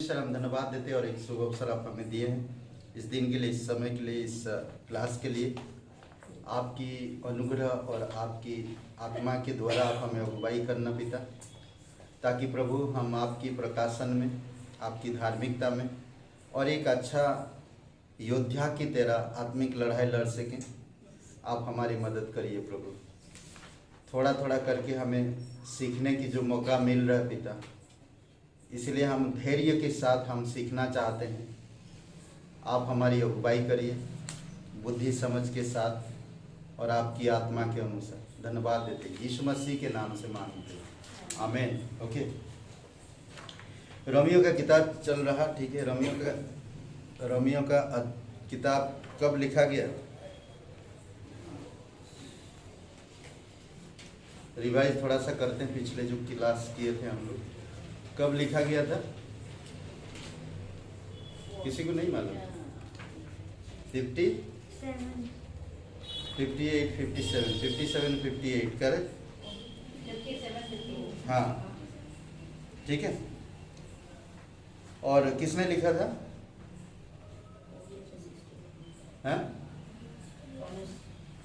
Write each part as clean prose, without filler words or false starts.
Sir हम धन्यवाद देते हैं और एक शुभ अवसर आप हमें दिए हैं इस दिन के लिए, इस समय के लिए, इस क्लास के लिए। आपकी अनुग्रह और आपकी आत्मा के द्वारा आप हमें अगुवाई करना पिता, ताकि प्रभु हम आपकी प्रकाशन में, आपकी धार्मिकता में और एक अच्छा योद्धा की तरह आत्मिक लड़ाई लड़ सकें। आप हमारी मदद करिए प्रभु। थोड़ा थोड़ा करके हमें सीखने की जो मौका मिल रहा है पिता, इसलिए हम धैर्य के साथ हम सीखना चाहते हैं। आप हमारी अगुवाई करिए बुद्धि समझ के साथ और आपकी आत्मा के अनुसार। धन्यवाद देते हैं यीशु मसीह के नाम से मांगते हैं, आमीन। ओके, रोमियो का किताब चल रहा, ठीक है। रोमियो का किताब कब लिखा गया? रिवाइज थोड़ा सा करते हैं, पिछले जो क्लास किए थे हम लोग। कब लिखा गया था? किसी को नहीं मालूम? 57 करेक्ट? हाँ, ठीक है। और किसने लिखा था? हाँ,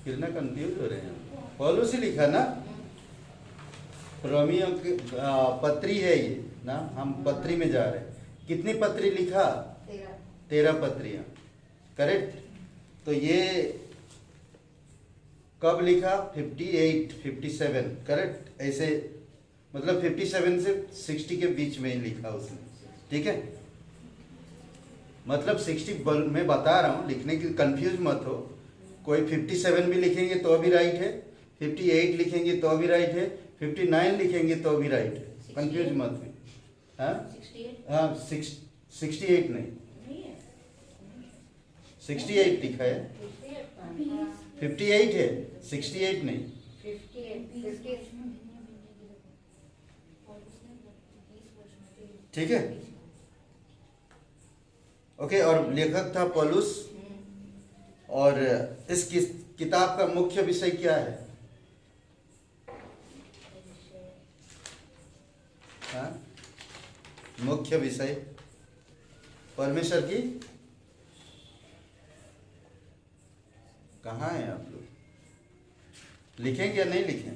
कितना कंफ्यूज हो रहे हैं। पौलुस ही लिखा ना? रोमियो की पत्री है ये ना, हम पत्री में जा रहे हैं। कितनी पत्री लिखा? 13 पत्रियां, करेक्ट। तो ये कब लिखा? 57 करेक्ट। ऐसे मतलब 57 से 60 के बीच में ही लिखा उसने, ठीक है। मतलब 60 मैं बता रहा हूँ, लिखने की कंफ्यूज मत हो। कोई 57 भी लिखेंगे तो भी राइट है, 58 लिखेंगे तो भी राइट है, 59 लिखेंगे तो भी राइट है, कंफ्यूज मत हुई। हाँ, 68 नहीं, 68 लिखा है। 58 है, 68 नहीं। ठीक है, ओके। और लेखक था पौलुस। और इस किताब का मुख्य विषय क्या है? हाँ? मुख्य विषय परमेश्वर की, कहाँ है आप लोग? लिखेंगे या नहीं लिखें?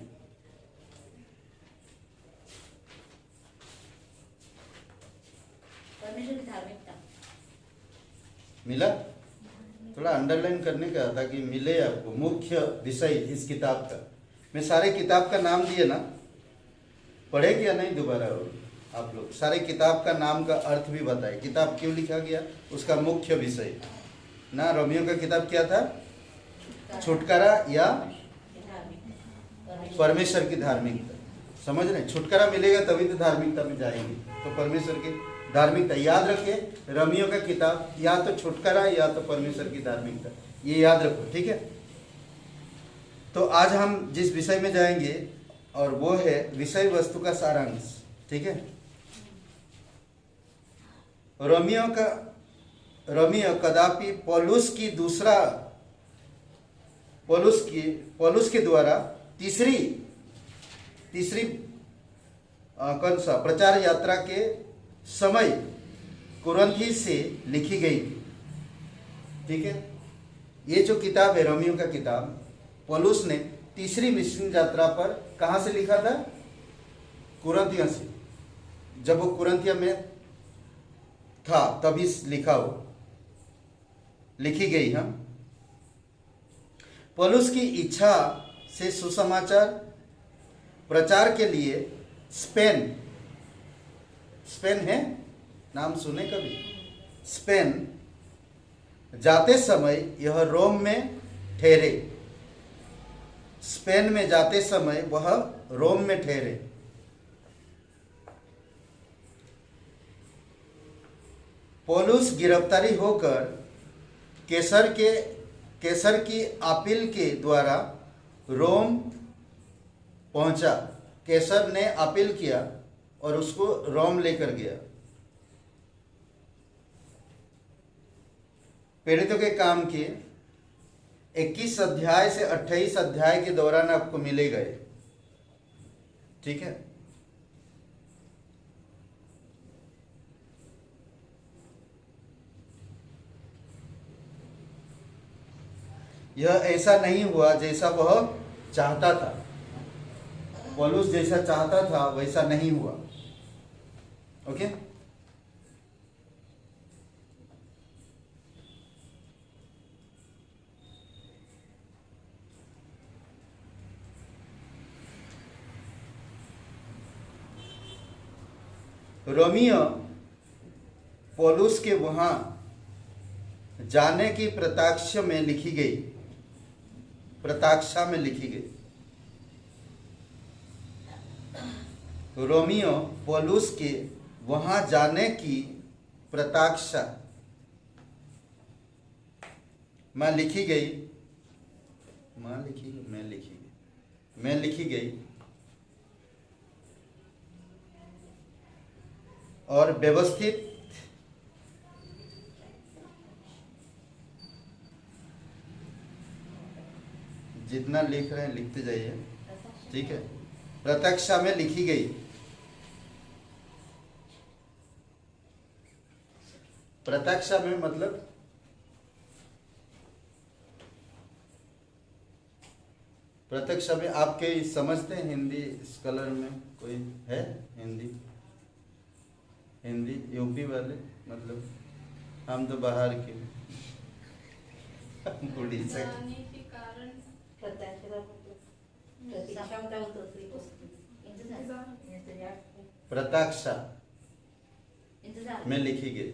परमेश्वर की धार्मिकता मिला? थोड़ा अंडरलाइन करने का ताकि मिले आपको मुख्य विषय इस किताब का। मैं सारे किताब का नाम दिए ना, पढ़ेगी या नहीं दोबारा? आप लोग सारे किताब का नाम का अर्थ भी बताए, किताब क्यों लिखा गया, उसका मुख्य विषय ना। रोमियो का किताब क्या था? छुटकारा या परमेश्वर की धार्मिकता। समझ रहे? छुटकारा मिलेगा तभी तो धार्मिकता में जाएंगे। तो परमेश्वर की धार्मिकता याद रखें। रोमियो का किताब या तो छुटकारा या तो परमेश्वर की धार्मिकता, ये याद रखो, ठीक है। तो आज हम जिस विषय में जाएंगे और वो है विषय वस्तु का सारांश, ठीक है। रोमियो कदापि पौलुस के द्वारा तीसरी कौन सा प्रचार यात्रा के समय कुरिन्थी से लिखी गई थी, ठीक है। ये जो किताब है रोमियो का किताब, पौलुस ने तीसरी मिशन यात्रा पर कहां से लिखा था? कुरिन्थियों से। जब वो कुरिन्थिया में था तभी लिखी गई। हम पौलुस की इच्छा से सुसमाचार प्रचार के लिए स्पेन है, नाम सुने कभी? स्पेन जाते समय यह रोम में ठहरे। स्पेन में जाते समय वह रोम में ठहरे। पौलुस गिरफ्तारी होकर कैसर की अपील के द्वारा रोम पहुंचा। कैसर ने अपील किया और उसको रोम लेकर गया। प्रेरितों के काम के 21 अध्याय से 28 अध्याय के दौरान आपको मिले गए, ठीक है। यह ऐसा नहीं हुआ जैसा वह चाहता था। पौलुस जैसा चाहता था वैसा नहीं हुआ। ओके, रोमियो पौलुस के वहां जाने की प्रताक्षा में लिखी गई, प्रताक्षा में लिखी गई। रोमियो पौलुस के वहां जाने की प्रताक्षा में लिखी गई, में लिखी गई और व्यवस्थित जितना लिख रहे हैं लिखते जाइए, ठीक है। प्रत्यक्षा में लिखी गई, प्रत्यक्षा में मतलब प्रत्यक्षा में आपके समझते हैं? हिंदी स्कॉलर में कोई है? हिंदी यूपी वाले, मतलब हम तो बाहर के उड़ीसा प्रत्यक्षा में लिखी गई।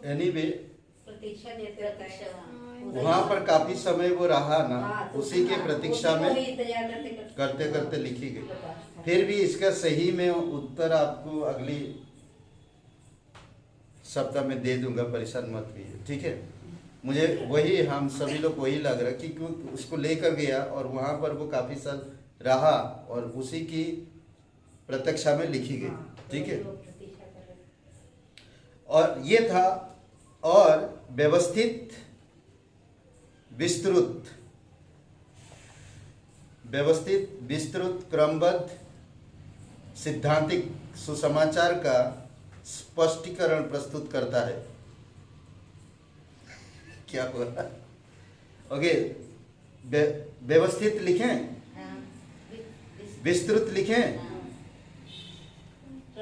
एनीवे वहां पर काफी समय वो रहा ना, उसी के प्रतीक्षा में करते करते लिखी गई। फिर भी इसका सही में उत्तर आपको अगली सप्ताह में दे दूंगा, परेशान मत होइए, ठीक है। मुझे वही, हम सभी लोग वही लग रहा कि क्यों उसको लेकर गया और वहां पर वो काफी साल रहा और उसी की प्रत्यक्षा में लिखी गई, ठीक है। और ये था, और व्यवस्थित, विस्तृत, क्रमबद्ध, सिद्धांतिक सुसमाचार का स्पष्टीकरण प्रस्तुत करता है। क्या हुआ? ओके, व्यवस्थित लिखें, विस्तृत लिखें,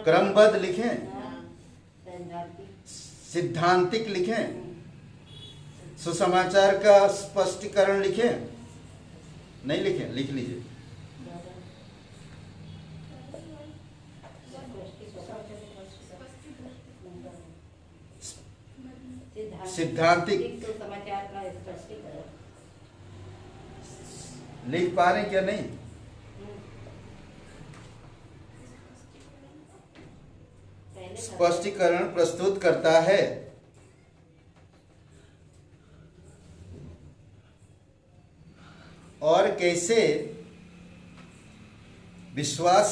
क्रमबद्ध लिखें, सिद्धांतिक लिखें, सुसमाचार का स्पष्टीकरण लिखें। नहीं लिखें? लिख लीजिए। सिद्धांतिक लिख पा रहे हैं क्या? नहीं, स्पष्टीकरण प्रस्तुत करता है। और कैसे विश्वास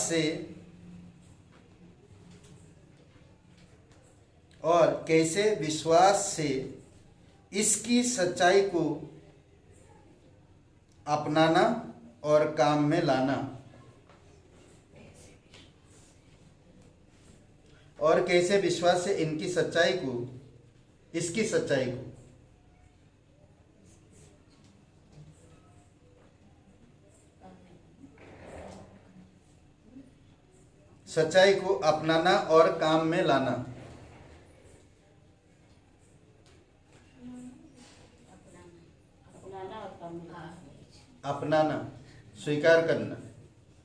से इसकी सच्चाई को अपनाना और काम में लाना, और कैसे विश्वास से इसकी सच्चाई को अपनाना और काम में लाना। अपनाना, स्वीकार करना,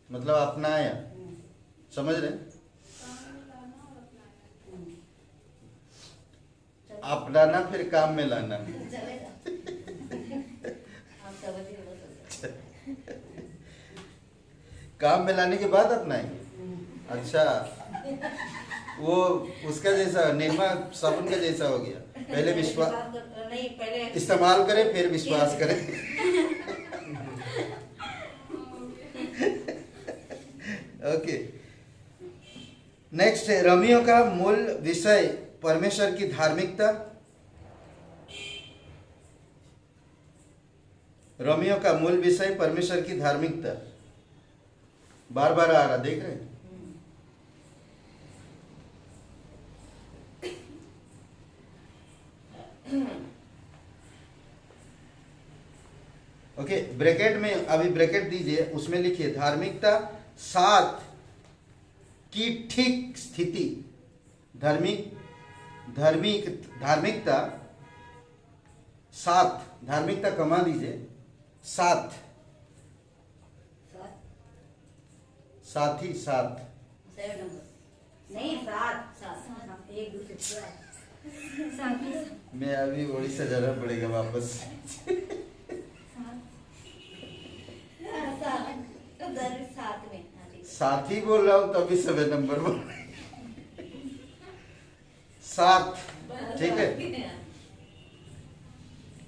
मतलब अपनाया, समझ रहे? अपनाना फिर काम में लाना। काम में लाने के बाद अपनाएंगे। अच्छा, वो उसका जैसा निरमा साबुन का जैसा हो गया। पहले इस्तेमाल करें फिर विश्वास करें। ओके, नेक्स्ट है रोमियो का मूल विषय परमेश्वर की धार्मिकता। रोमियो का मूल विषय परमेश्वर की धार्मिकता बार बार आ रहा, देख रहे हैं? ओके, ब्रैकेट में अभी ब्रैकेट दीजिए, उसमें लिखिए धार्मिकता साथ की ठीक स्थिति। धार्मिकता साथ, धार्मिकता कमा दीजिए, साथ, साथी, साथ, नहीं साथ एक दूसरे मैं अभी ओडिशा जाना पड़ेगा वापस। साथ में साथी बोल रहा हूँ तभी 7 नंबर बोल रहा हूं। साथ, ठीक है,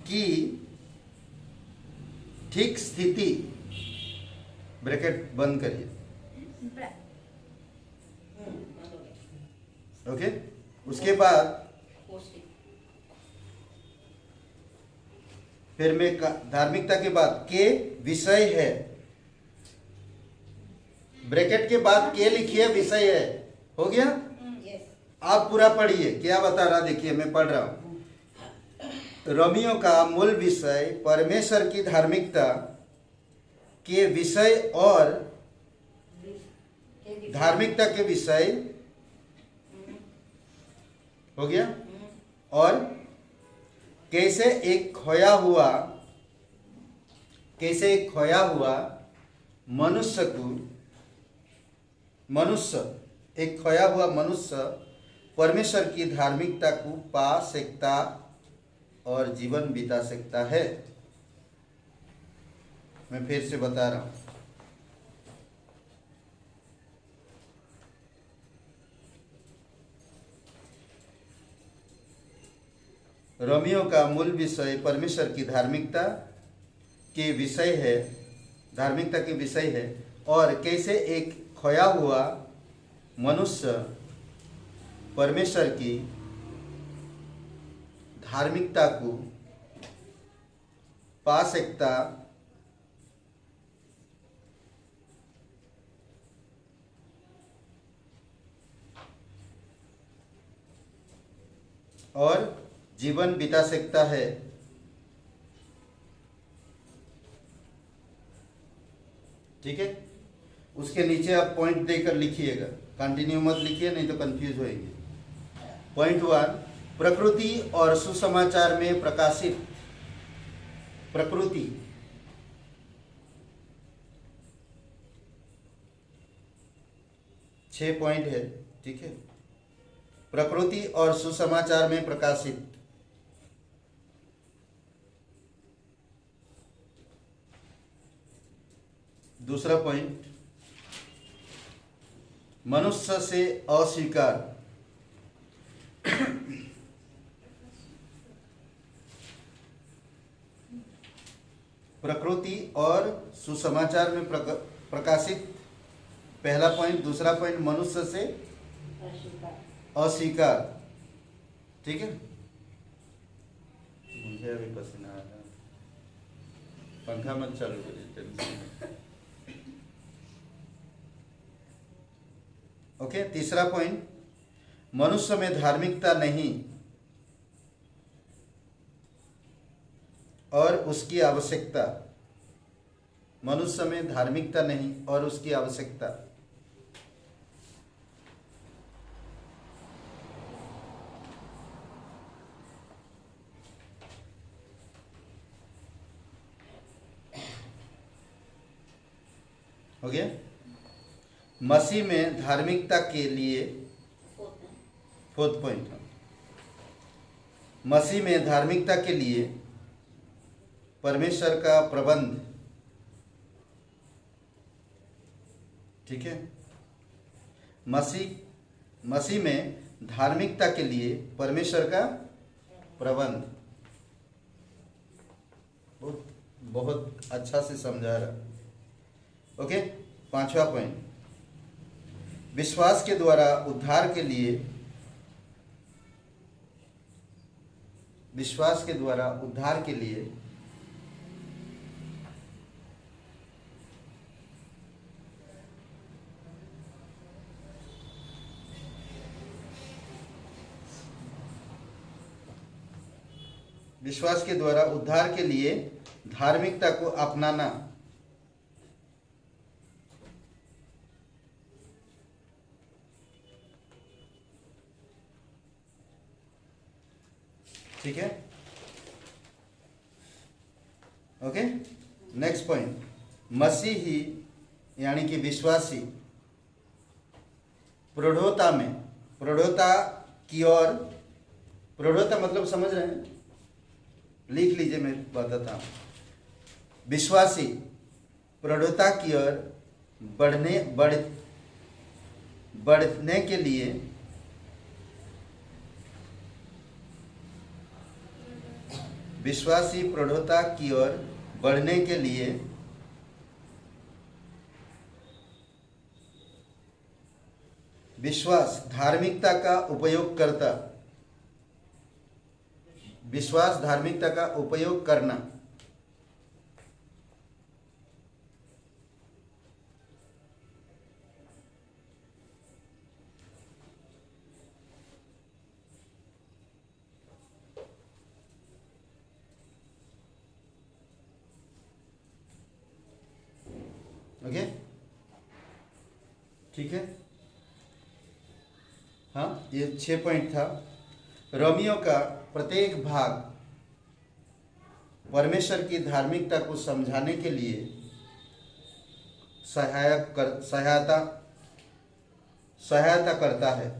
की ठीक स्थिति, ब्रैकेट बंद करिए। ओके, उसके बाद फिर मैं धार्मिकता के बाद के विषय है, ब्रैकेट के बाद के लिखिए, विषय है, हो गया। आप पूरा पढ़िए, क्या बता रहा, देखिए मैं पढ़ रहा हूं। रोमियो का मूल विषय परमेश्वर की धार्मिकता के विषय और धार्मिकता के विषय, हो गया, और कैसे एक खोया हुआ मनुष्य परमेश्वर की धार्मिकता को पा सकता और जीवन बिता सकता है। मैं फिर से बता रहा हूं, रोमियो का मूल विषय परमेश्वर की धार्मिकता के विषय है और कैसे एक खोया हुआ मनुष्य परमेश्वर की धार्मिकता को पा सकता और जीवन बिता सकता है। ठीक है, उसके नीचे आप पॉइंट देकर लिखिएगा, कंटिन्यू मत लिखिए नहीं तो कंफ्यूज होएंगे। पॉइंट 1, प्रकृति और सुसमाचार में प्रकाशित, प्रकृति, छह पॉइंट है, ठीक है। प्रकृति और सुसमाचार में प्रकाशित, दूसरा पॉइंट, मनुष्य से अस्वीकार, प्रकृति और सुसमाचार में प्रकाशित, पहला पॉइंट। दूसरा पॉइंट, मनुष्य से अस्वीकार, ठीक है। मुझे अभी पसीना आ रहा है, पंखा मत चालू करिए। ओके, तीसरा पॉइंट, मनुष्य में धार्मिकता नहीं और उसकी आवश्यकता, मनुष्य में धार्मिकता नहीं और उसकी आवश्यकता। हो गया। मसीह में धार्मिकता के लिए, फोर्थ पॉइंट, मसीह में धार्मिकता के लिए परमेश्वर का प्रबंध, ठीक है। मसीह में धार्मिकता के लिए परमेश्वर का प्रबंध, बहुत अच्छा से समझा रहा। ओके, पांचवा पॉइंट, विश्वास के द्वारा उद्धार के लिए, विश्वास के द्वारा उद्धार के लिए विश्वास के द्वारा उद्धार के लिए धार्मिकता को अपनाना, ठीक है। ओके, नेक्स्ट पॉइंट, मसीही यानी कि विश्वासी प्रौढ़ता में, प्रौढ़ता की ओर, प्रौढ़ता मतलब समझ रहे हैं, लिख लीजिए, मैं बताता हूं। विश्वासी प्रौढ़ता की ओर बढ़ने के लिए विश्वासी प्रौढ़ता की ओर बढ़ने के लिए विश्वास धार्मिकता का उपयोग करता, विश्वास धार्मिकता का उपयोग करना, ओके, ठीक है। हाँ, ये 6 पॉइंट था। रोमियो का प्रत्येक भाग परमेश्वर की धार्मिकता को समझाने के लिए सहायता करता है,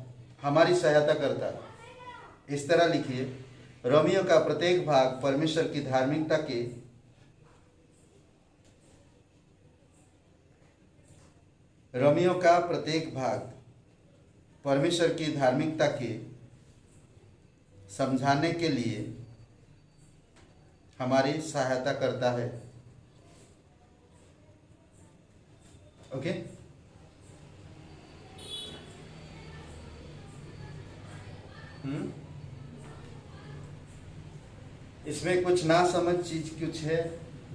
हमारी सहायता करता है। इस तरह लिखिए, रोमियो का प्रत्येक भाग परमेश्वर की धार्मिकता के रोमियो का प्रत्येक भाग परमेश्वर की धार्मिकता के समझाने के लिए हमारी सहायता करता है। ओके, इसमें कुछ ना समझ चीज कुछ है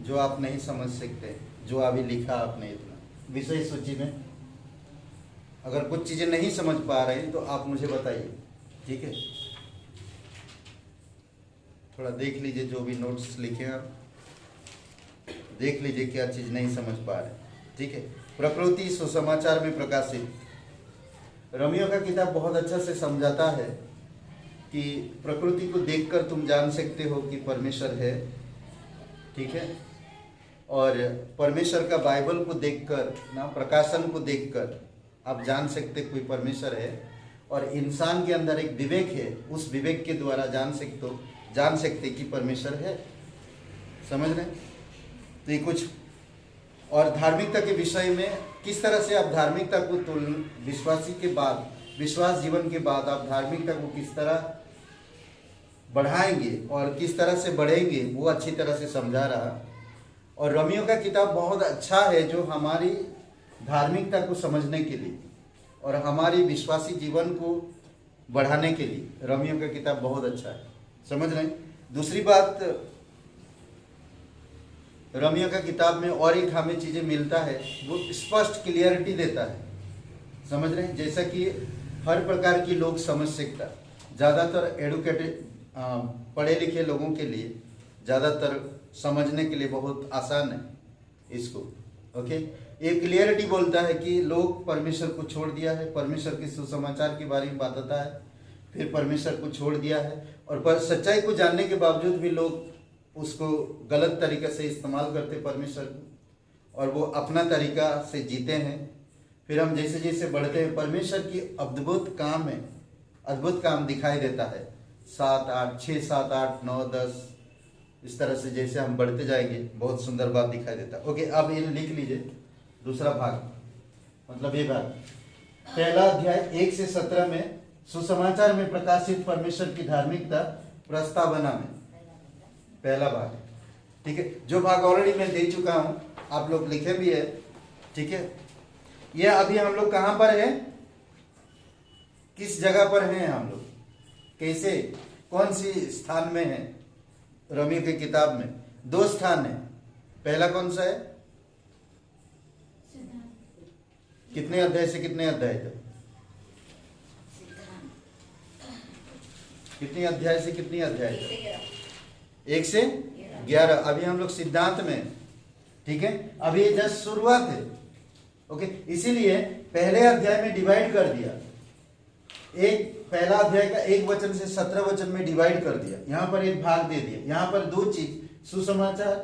जो आप नहीं समझ सकते, जो अभी लिखा आपने इतना विषय सूची में। अगर कुछ चीजें नहीं समझ पा रहे तो आप मुझे बताइए, ठीक है। थोड़ा देख लीजिए, जो भी नोट्स लिखे आप देख लीजिए क्या चीज नहीं समझ पा रहे, ठीक है। प्रकृति सुसमाचार में प्रकाशित रोमियो का किताब बहुत अच्छा से समझाता है कि प्रकृति को देखकर तुम जान सकते हो कि परमेश्वर है, ठीक है। और परमेश्वर का बाइबल को देखकर ना, प्रकाशन को देखकर आप जान सकते कोई परमेश्वर है। और इंसान के अंदर एक विवेक है, उस विवेक के द्वारा जान सकते कि परमेश्वर है। समझ रहे? तो ये कुछ और धार्मिकता के विषय में किस तरह से आप धार्मिकता को विश्वासी के बाद, विश्वास जीवन के बाद आप धार्मिकता को किस तरह बढ़ाएंगे और किस तरह से बढ़ेंगे, वो अच्छी तरह से समझा रहा। और रोमियो का किताब बहुत अच्छा है जो हमारी धार्मिकता को समझने के लिए और हमारी विश्वासी जीवन को बढ़ाने के लिए रोमियो का किताब बहुत अच्छा है। समझ रहे हैं? दूसरी बात, रोमियो का किताब में और एक हमें चीजें मिलता है, वो स्पष्ट क्लियरिटी देता है। समझ रहे हैं? जैसा कि हर प्रकार की लोग समझ सकता, ज़्यादातर एडुकेटेड पढ़े लिखे लोगों के लिए ज़्यादातर समझने के लिए बहुत आसान है इसको। ओके, एक क्लियरिटी बोलता है कि लोग परमेश्वर को छोड़ दिया है, परमेश्वर के सुसमाचार के बारे में बताता है, फिर परमेश्वर को छोड़ दिया है और पर सच्चाई को जानने के बावजूद भी लोग उसको गलत तरीके से इस्तेमाल करते परमेश्वर को, और वो अपना तरीका से जीते हैं। फिर हम जैसे जैसे बढ़ते हैं परमेश्वर की अद्भुत काम है, अद्भुत काम दिखाई देता है। 7, 8, 6, 7, 8, 9, 10 इस तरह से जैसे हम बढ़ते जाएंगे बहुत सुंदर बात दिखाई देता है। ओके, अब ये लिख लीजिए दूसरा भाग, मतलब ये भाग पहला अध्याय 1 से 17 में सुसमाचार में प्रकाशित परमेश्वर की धार्मिकता प्रस्तावना में पहला भाग, ठीक है। जो भाग ऑलरेडी मैं दे चुका हूं, आप लोग लिखे भी है, ठीक है। ये अभी हम लोग कहां पर है, किस जगह पर हैं हम लोग, कैसे, कौन सी स्थान में है? रोमियो की किताब में 2 स्थान है। पहला कौन सा है? कितने अध्याय से कितने अध्याय तक? कितनी अध्याय से कितनी अध्याय तक? 1 से 11। अभी हम लोग सिद्धांत में, ठीक है, अभी ये जस्ट शुरुआत है। ओके, इसीलिए पहले अध्याय में डिवाइड कर दिया, एक पहला अध्याय का 1 वचन से 17 वचन में डिवाइड कर दिया, यहां पर एक भाग दे दिया। यहां पर 2 चीज, सुसमाचार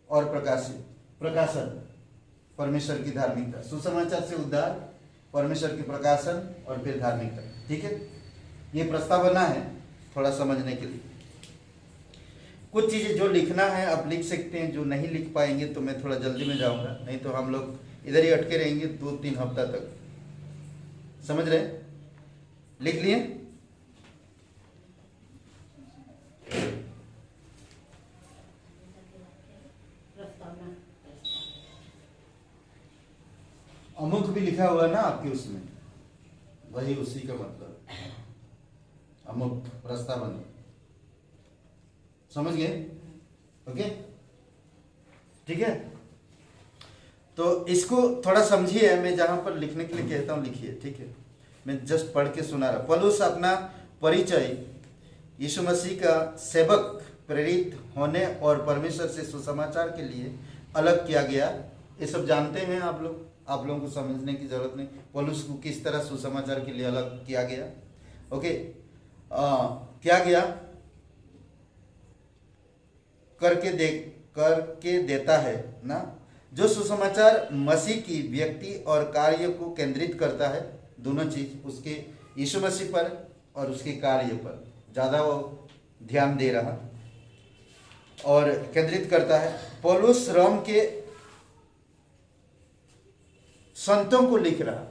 और प्रकाशन, परमेश्वर की धार्मिकता। सुसमाचार से उद्धार, परमेश्वर की प्रकाशन और फिर धार्मिकता। ठीक है, ये प्रस्तावना है थोड़ा समझने के लिए। कुछ चीजें जो लिखना है आप लिख सकते हैं, जो नहीं लिख पाएंगे तो मैं थोड़ा जल्दी में जाऊंगा, नहीं तो हम लोग इधर ही अटके रहेंगे 2-3 हफ्ता तक। समझ रहे हैं? लिख लिए? अमुक भी लिखा हुआ ना आपके उसमें, वही उसी का मतलब, अमुक प्रस्तावना। समझ गए? ओके, ठीक है। तो इसको थोड़ा समझिए, मैं जहां पर लिखने के लिए कहता हूं लिखिए, ठीक है। मैं जस्ट पढ़ के सुना रहा। पौलुस अपना परिचय यीशु मसीह का सेवक, प्रेरित होने और परमेश्वर से सुसमाचार के लिए अलग किया गया, ये सब जानते हैं आप लोग, आप लोगों को समझने की जरूरत नहीं। पौलुस को किस तरह सुसमाचार के लिए अलग किया गया, ओके, किया गया, करके देता है ना, जो सुसमाचार मसीह की व्यक्ति और कार्य को केंद्रित करता है, दोनों चीज, उसके यीशु मसीह पर और उसके कार्य पर ज्यादा वो ध्यान दे रहा और केंद्रित करता है। पौलुस रोम के संतों को लिख रहा,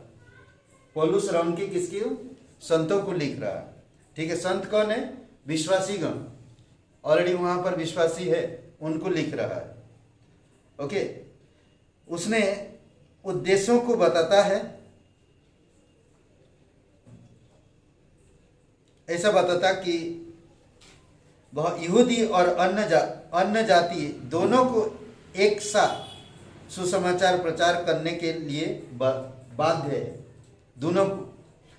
पौलुस रोम के किसके, संतों को लिख रहा, ठीक है। संत कौन है? विश्वासीगण, ऑलरेडी वहां पर विश्वासी है, उनको लिख रहा है। ओके, उसने उद्देश्यों को बताता है, ऐसा बताता कि वह यहूदी और अन्य जाति दोनों को एक साथ सुसमाचार प्रचार करने के लिए बाध्य है। दोनों को,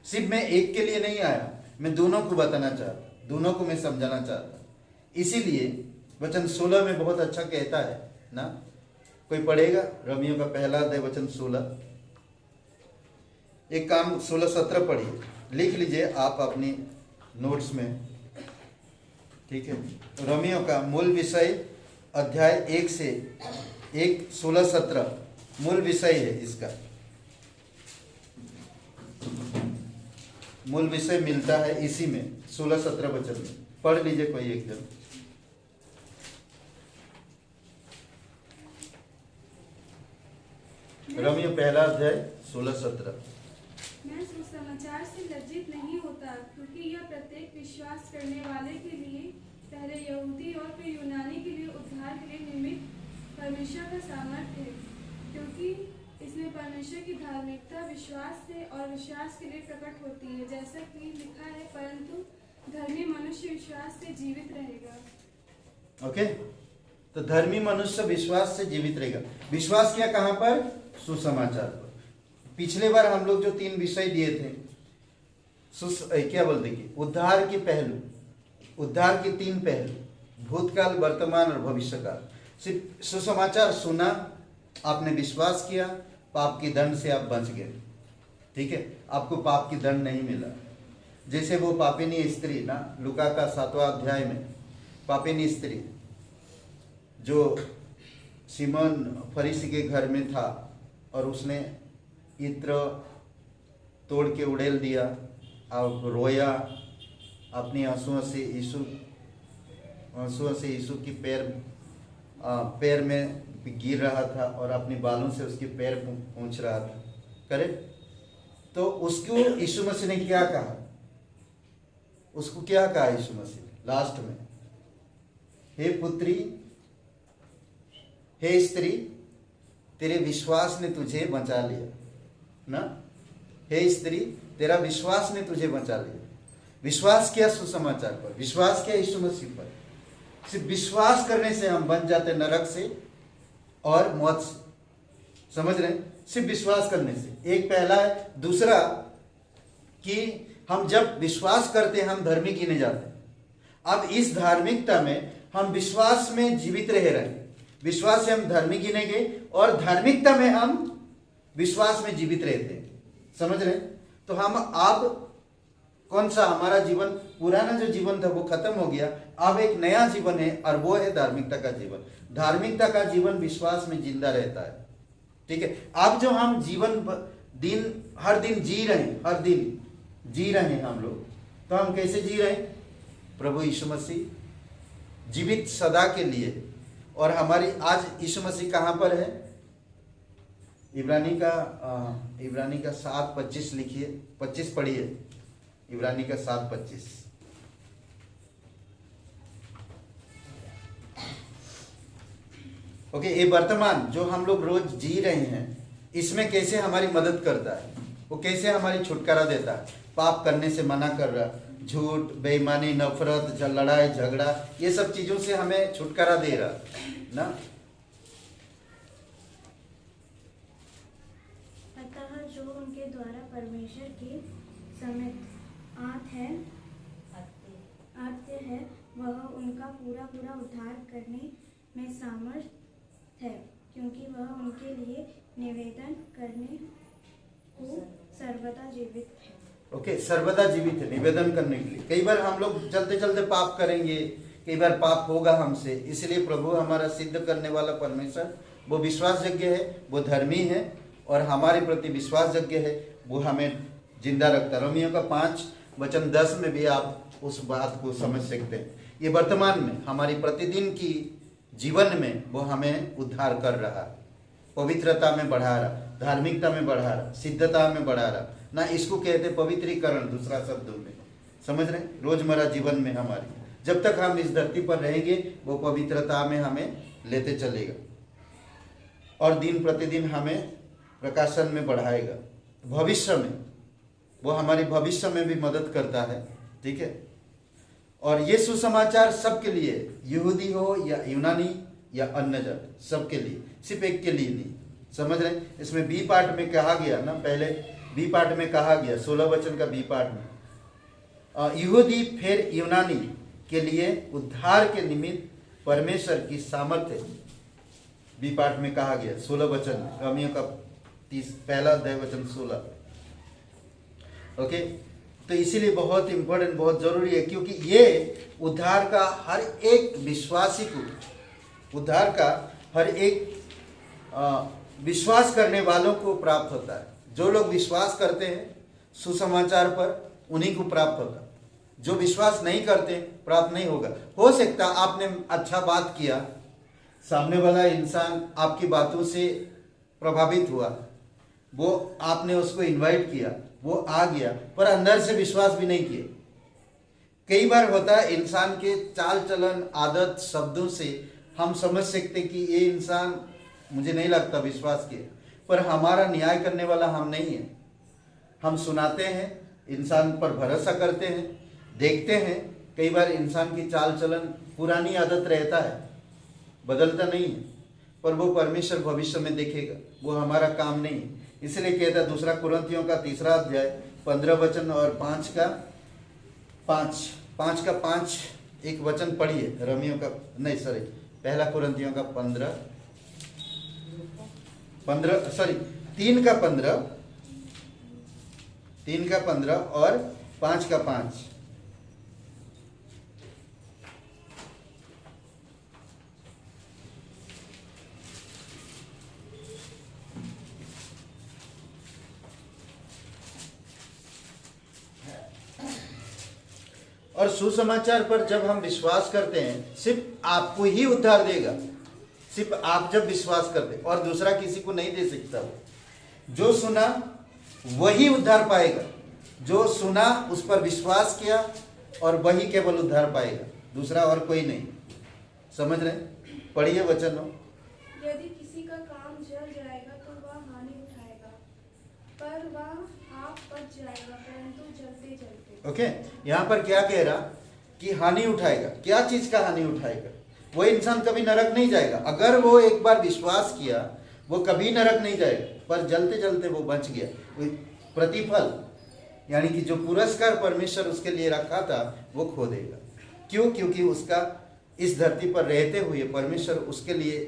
सिर्फ मैं एक के लिए नहीं आया, मैं दोनों को बताना चाहता, दोनों को मैं समझाना चाहता। इसीलिए वचन 16 में बहुत अच्छा कहता है ना, कोई पढ़ेगा? रोमियो का पहला अध्याय वचन 16। एक काम 16-17 पढ़िए, लिख लीजिए आप अपनी नोट्स में, ठीक है। रोमियो का मूल विषय अध्याय 1 से 16-17 मूल विषय है इसका, मूल विषय मिलता है इसी में 16-17 वचन में। पढ़ लीजिए कोई एक जन। रोमियो पहला अध्याय 16-17। मैं सुसमाचार से लज्जित नहीं होता, क्योंकि यह प्रत्येक विश्वास करने वाले के लिए, पहले यहूदी और फिर यूनानी के लिए उद्धार के लिए निमित्त परमेश्वर का सामर्थ्य है, क्योंकि इसमें परमेश्वर की धार्मिकता विश्वास से और विश्वास के लिए प्रकट होती है, जैसा कि लिखा है, परंतु धर्मी मनुष्य विश्वास से जीवित रहेगा। ओके, तो धर्मी मनुष्य विश्वास से जीवित रहेगा। विश्वास किया कहां पर? सुसमाचार पर। पिछले बार हम लोग जो 3 विषय दिए थे, क्या बोलते कि उद्धार के पहलू, उद्धार के 3 पहलू, भूतकाल, वर्तमान और भविष्यकाल। सिर्फ सुसमाचार सुना, आपने विश्वास किया, पाप की दंड से आप बच गए, ठीक है, आपको पाप की दंड नहीं मिला। जैसे वो पापिनी स्त्री ना, लूका का 7वां अध्याय में, पापिनी स्त्री जो सिमोन फरीसी के घर में था और उसने इत्र तोड़ के उड़ेल दिया और रोया, अपनी आंसुओं से यीशु की पैर में गिर रहा था और अपने बालों से उसके पैर पोंछ रहा था, करेक्ट। तो उसको यीशु मसीह ने क्या कहा? उसको क्या कहा यीशु मसीह लास्ट में? हे पुत्री, हे स्त्री, तेरे विश्वास ने तुझे बचा लिया ना। हे स्त्री, तेरा विश्वास ने तुझे बचा लिया। विश्वास किया सुसमाचार पर, विश्वास किया यीशु मसीह पर। सिर्फ विश्वास करने से हम बच जाते नरक से और मौत से। समझ रहे हैं? सिर्फ विश्वास करने से। एक पहला है। दूसरा कि हम जब विश्वास करते हैं हम धर्मी गिने जाते हैं। अब इस धार्मिकता में हम विश्वास में जीवित रह रहे हैं, विश्वास से हम धर्मी गिने गए और धार्मिकता में हम विश्वास में जीवित रहते हैं। समझ रहे हैं? तो हम अब कौन सा हमारा जीवन, पुराना जो जीवन था वो खत्म हो गया, अब एक नया जीवन है और वो है धार्मिकता का जीवन। धार्मिकता का जीवन विश्वास में जिंदा रहता है। ठीक है, अब जो हम जीवन हर दिन जी रहे हैं, हर दिन जी रहे हैं हम लोग, तो हम कैसे जी रहे हैं? प्रभु यीशु मसीह जीवित सदा के लिए। और हमारी आज यीशु मसीह कहाँ पर है? इब्रानी का 7:25 लिखिए, 25 पढ़िए, इब्रानी का 7:25। ओके, ये वर्तमान जो हम लोग रोज जी रहे हैं, इसमें कैसे हमारी मदद करता है, वो कैसे हमारी छुटकारा देता है? पाप करने से मना कर रहा, झूठ, बेईमानी, नफरत, लड़ाई झगड़ा, ये सब चीजों से हमें छुटकारा दे रहा ना। अतः जो उनके द्वारा परमेश्वर के समित आत्य है, वह उनका पूरा पूरा उद्धार करने में सामर्थ है, क्योंकि वह उनके लिए निवेदन करने को सर्वदा जीवित है। ओके, सर्वदा जीवित है निवेदन करने के लिए। कई बार हम लोग चलते चलते पाप करेंगे, कई बार पाप होगा हमसे, इसलिए प्रभु हमारा सिद्ध करने वाला परमेश्वर वो विश्वासयोग्य है, वो धर्मी है और हमारे प्रति विश्वासयोग्य है, वो हमें जिंदा रखता है। रोमियो का 5:10 में भी आप उस बात को समझ सकते हैं। ये वर्तमान में हमारी प्रतिदिन की जीवन में वो हमें उद्धार कर रहा है, पवित्रता में बढ़ा रहा, धार्मिकता में बढ़ा रहा, सिद्धता में बढ़ा रहा ना। इसको कहते पवित्रीकरण, दूसरा शब्दों में। समझ रहे हैं? रोजमर्रा जीवन में हमारी जब तक हम इस धरती पर रहेंगे, वो पवित्रता में हमें लेते चलेगा और दिन प्रतिदिन हमें प्रकाशन में बढ़ाएगा। भविष्य में वो हमारी भविष्य में भी मदद करता है। ठीक है, और ये सुसमाचार सबके लिए, यहूदी हो या यूनानी या अन्य जन, सबके लिए, सिर्फ एक के लिए नहीं। समझ रहे हैं? इसमें बी पार्ट में कहा गया ना, पहले बी पार्ट में कहा गया 16 वचन का बी पार्ट में, यहूदी फिर यूनानी के लिए उद्धार के निमित्त परमेश्वर की सामर्थ्य, बी पार्ट में कहा गया 16 वचन, रोमियो का 1:16। ओके, तो इसीलिए बहुत इंपॉर्टेंट, बहुत जरूरी है, क्योंकि ये उद्धार का हर एक विश्वासी को, उद्धार का हर एक विश्वास करने वालों को प्राप्त होता है। जो लोग विश्वास करते हैं सुसमाचार पर, उन्हीं को प्राप्त होता है। जो विश्वास नहीं करते प्राप्त नहीं होगा। हो सकता आपने अच्छा बात किया, सामने वाला इंसान आपकी बातों से प्रभावित हुआ, वो आपने उसको इनवाइट किया, वो आ गया, पर अंदर से विश्वास भी नहीं किया। कई बार होता है इंसान के चाल चलन, आदत, शब्दों से हम समझ सकते कि ये इंसान मुझे नहीं लगता विश्वास किया, पर हमारा न्याय करने वाला हम नहीं है। हम सुनाते हैं, इंसान पर भरोसा करते हैं, देखते हैं। कई बार इंसान की चाल चलन, पुरानी आदत रहता है, बदलता नहीं है, पर वो परमेश्वर भविष्य में देखेगा, वो हमारा काम नहीं है। इसलिए कहता है 2 कुरिन्थियों का 3 अध्याय 15 वचन और 5 का 5 एक वचन पढ़िए। रोमियो का नहीं, सॉरी, 1 कुरिन्थियों का 3 का 15 और 5 का 5। और सुसमाचार पर जब हम विश्वास करते हैं, सिर्फ आपको ही उद्धार देगा, सिर्फ आप जब विश्वास करते, और दूसरा किसी को नहीं दे सकता। वो जो सुना वही उद्धार पाएगा, जो सुना उस पर विश्वास किया और वही केवल उद्धार पाएगा, दूसरा और कोई नहीं। समझ रहे? पढ़िए वचन। यदि किसी का काम जल जाएगा तो वह हानि उठाएगा, पर वह आप बच जाएगा, परंतु जलते जलते। ओके, यहाँ पर क्या कह रहा कि हानि उठाएगा। क्या चीज का हानि उठाएगा? वो इंसान कभी नरक नहीं जाएगा। अगर वो एक बार विश्वास किया, वो कभी नरक नहीं जाएगा, पर जलते जलते वो बच गया। प्रतिफल यानी कि जो पुरस्कार परमेश्वर उसके लिए रखा था, वो खो देगा। क्यों? क्योंकि उसका इस धरती पर रहते हुए परमेश्वर उसके लिए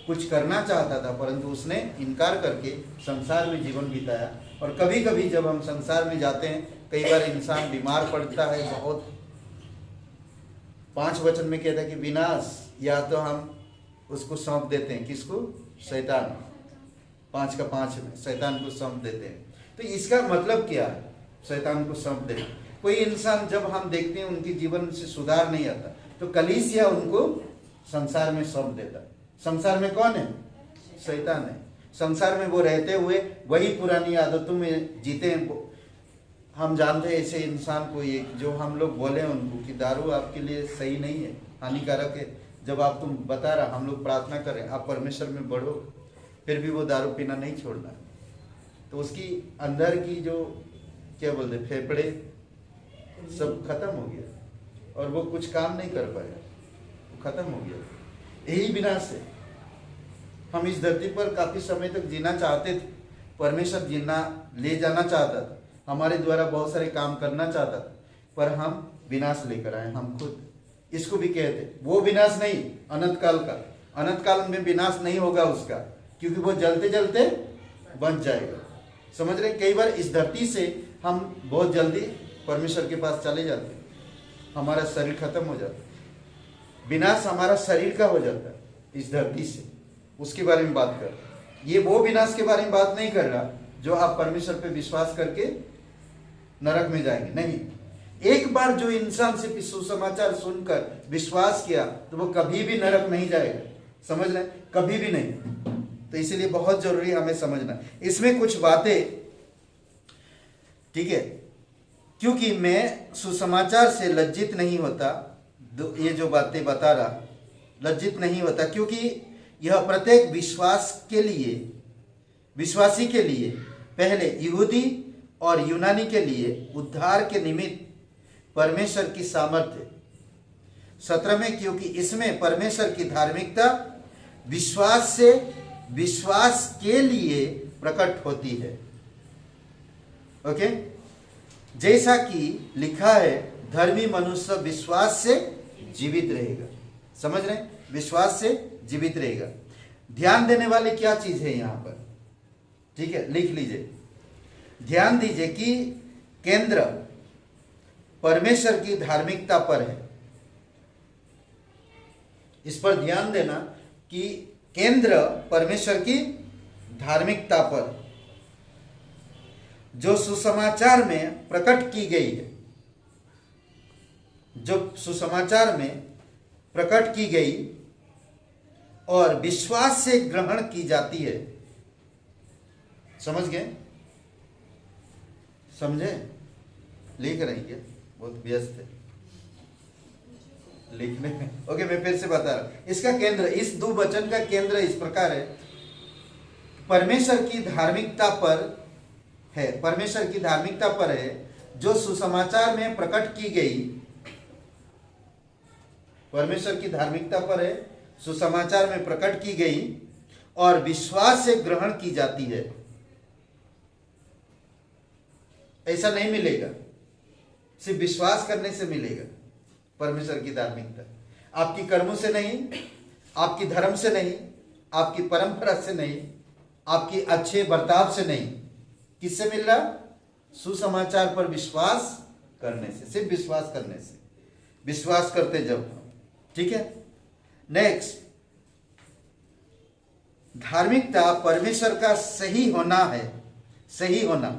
कुछ करना चाहता था, परंतु उसने इनकार करके संसार में जीवन बिताया। और कभी कभी जब हम संसार में जाते हैं, कई बार इंसान बीमार पड़ता है बहुत। 5 वचन में कहता है कि विनाश, या तो हम उसको सौंप देते हैं, किसको? शैतान। 5 का 5 में शैतान को सौंप देते हैं। तो इसका मतलब क्या है, शैतान को सौंप देना? कोई इंसान जब हम देखते हैं उनके जीवन से सुधार नहीं आता, तो कलीसिया उनको संसार में सौंप देता। संसार में कौन है? शैतान है। संसार में वो रहते हुए वही पुरानी आदतों में जीते हैं। हम जानते हैं ऐसे इंसान को, ये जो हम लोग बोले उनको कि दारू आपके लिए सही नहीं है, हानिकारक है, जब आप तुम बता रहा, हम लोग प्रार्थना करें आप परमेश्वर में बढ़ो, फिर भी वो दारू पीना नहीं छोड़ना, तो उसकी अंदर की जो क्या बोलते फेफड़े सब खत्म हो गया और वो कुछ काम नहीं कर पाया, वो खत्म हो गया। यही विनाश है। हम इस धरती पर काफी समय तक जीना चाहते थे, परमेश्वर जीना ले जाना चाहता था, हमारे द्वारा बहुत सारे काम करना चाहता था, पर हम विनाश लेकर आए हम खुद। इसको भी कहते, वो विनाश नहीं, अनंत काल का। अनंत काल में विनाश नहीं होगा उसका, क्योंकि वो जलते जलते बच जाएगा। समझ रहे? कई बार इस धरती से हम बहुत जल्दी परमेश्वर के पास चले जाते हैं, हमारा शरीर खत्म हो जाता है, विनाश हमारा शरीर का हो जाता है इस धरती से। उसके बारे में बात कर, ये वो विनाश के बारे में बात नहीं कर रहा जो आप परमेश्वर पे विश्वास करके नरक में जाएंगे, नहीं। एक बार जो इंसान सिर्फ सुसमाचार सुनकर विश्वास किया तो वो कभी भी नरक नहीं जाएगा। समझ रहे? कभी भी नहीं। तो इसीलिए बहुत जरूरी हमें समझना इसमें कुछ बातें, ठीक है? क्योंकि मैं सुसमाचार से लज्जित नहीं होता, ये जो बातें बता रहा, लज्जित नहीं होता, क्योंकि यह प्रत्येक विश्वासी के लिए पहले यहूदी और यूनानी के लिए उद्धार के निमित्त परमेश्वर की सामर्थ्य। 17 में, क्योंकि इसमें परमेश्वर की धार्मिकता विश्वास के लिए प्रकट होती है। ओके, जैसा कि लिखा है, धर्मी मनुष्य विश्वास से जीवित रहेगा। समझ रहे? विश्वास से जीवित रहेगा। ध्यान देने वाली क्या चीज है यहां पर? ठीक है, लिख लीजिए, ध्यान दीजिए कि केंद्र परमेश्वर की धार्मिकता पर है। इस पर ध्यान देना कि केंद्र परमेश्वर की धार्मिकता पर जो सुसमाचार में प्रकट की गई है, जो सुसमाचार में प्रकट की गई और विश्वास से ग्रहण की जाती है। समझ गए? समझे? लिख रही है, बहुत व्यस्त है लिखने में। ओके, मैं फिर से बता रहा हूं। इसका केंद्र, इस 2 वचन का केंद्र इस प्रकार है, परमेश्वर की धार्मिकता पर है। परमेश्वर की धार्मिकता पर है जो सुसमाचार में प्रकट की गई। परमेश्वर की धार्मिकता पर है, सुसमाचार में प्रकट की गई और विश्वास से ग्रहण की जाती है। ऐसा नहीं मिलेगा, सिर्फ विश्वास करने से मिलेगा परमेश्वर की धार्मिकता। आपकी कर्मों से नहीं, आपकी धर्म से नहीं, आपकी परंपरा से नहीं, आपकी अच्छे बर्ताव से नहीं। किससे मिल रहा? सुसमाचार पर विश्वास करने से, सिर्फ विश्वास करने से। विश्वास करते जब, ठीक है। नेक्स्ट, धार्मिकता परमेश्वर का सही होना है। सही होना,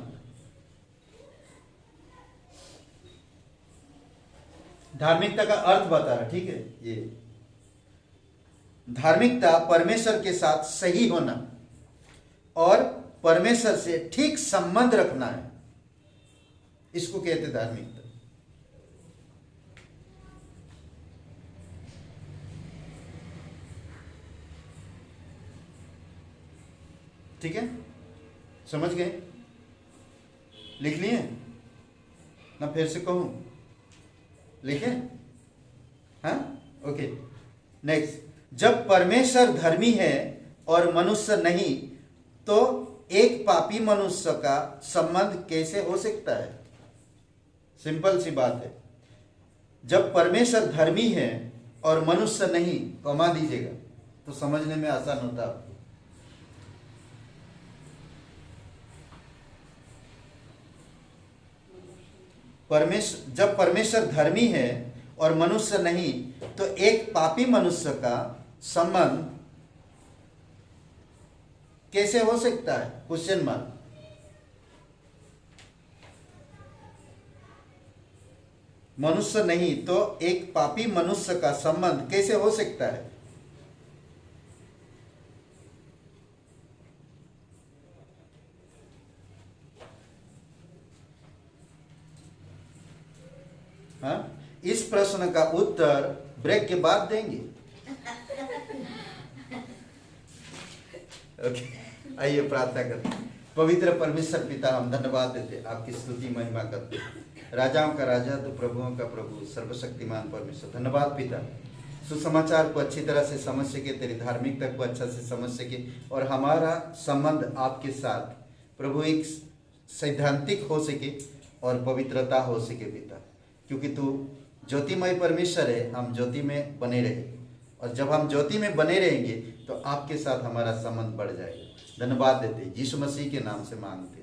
धार्मिकता का अर्थ बता रहा, ठीक है। ये धार्मिकता परमेश्वर के साथ सही होना और परमेश्वर से ठीक संबंध रखना है, इसको कहते धार्मिकता। ठीक है, समझ गए? लिख लिए ना? फिर से कहूं? लिखे? हाँ, ओके। नेक्स्ट, जब परमेश्वर धर्मी है और मनुष्य नहीं, तो एक पापी मनुष्य का संबंध कैसे हो सकता है? सिंपल सी बात है, जब परमेश्वर धर्मी है और मनुष्य नहीं, कमा दीजिएगा तो समझने में आसान होता आपको। जब परमेश्वर धर्मी है और मनुष्य नहीं, तो एक पापी मनुष्य का संबंध कैसे हो सकता है? Question mark. मनुष्य नहीं तो एक पापी मनुष्य का संबंध कैसे हो सकता है? हाँ? इस प्रश्न का उत्तर ब्रेक के बाद देंगे। ओके, आइए प्रार्थना करते हैं। पवित्र परमेश्वर पिता, हम धन्यवाद देते, आपकी स्तुति महिमा करते, राजाओं का राजा तो प्रभुओं का प्रभु, सर्वशक्तिमान परमेश्वर। धन्यवाद पिता, सुसमाचार को अच्छी तरह से समझ सके, तेरी धार्मिकता को अच्छा से समझ सके, और हमारा संबंध आपके साथ प्रभु एक सैद्धांतिक हो सके और पवित्रता हो सके पिता, क्योंकि तू ज्योतिमय परमेश्वर है। हम ज्योति में बने रहे, और जब हम ज्योति में बने रहेंगे तो आपके साथ हमारा संबंध बढ़ जाएगा। धन्यवाद देते, यीशु मसीह के नाम से मांगते।